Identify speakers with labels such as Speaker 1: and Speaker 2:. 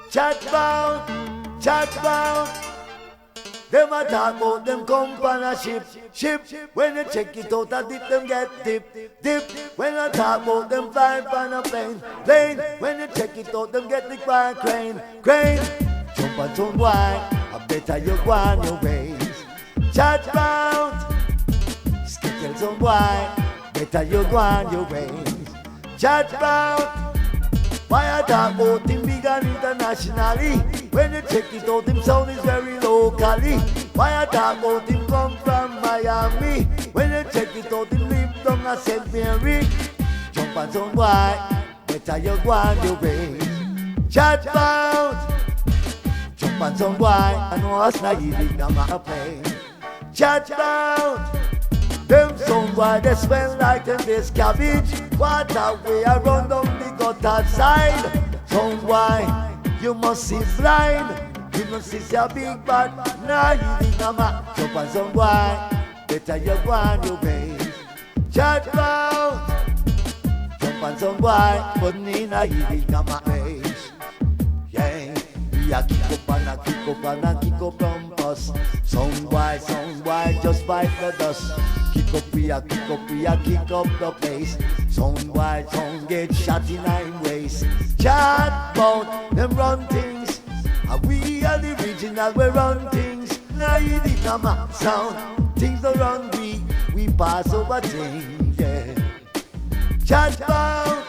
Speaker 1: Chat about. Them a talk about them come on a ship. When you check it out, a dip them get dip. When I talk about them fly on a plane. When you check it out, them get licked by a crane. Jump and turn wide, I better you go on your ways. Chat about, Skettel some wide, better you go on your ways. Chat about, why I talk about him big and internationally. When you check it out, him sound is very locally. Why I talk about him come from Miami. When you check it out, him live down at St. Mary. Jump and some wide, better you go on your ways. Chat about, jump and some wide, I know us naive in my plane. Chat about, them some wide they smell like them this cabbage. What a way I run down the gutter side. Some wide, you must see blind. You must see a big bad naive in my. Jump and some wide, better you go on your ways. Chat about, jump and some wide, but me naive in my ways. Yeah. I kick up and I kick up and I kick up rumpus. Sound wide, just bite the dust. Kick up, we a kick up the place. Sound wide, sound get shot in 9 ways. Chat about them run things, and we are the original, we run things. Now you did not sound, things don't run we pass over things, yeah. Chat about.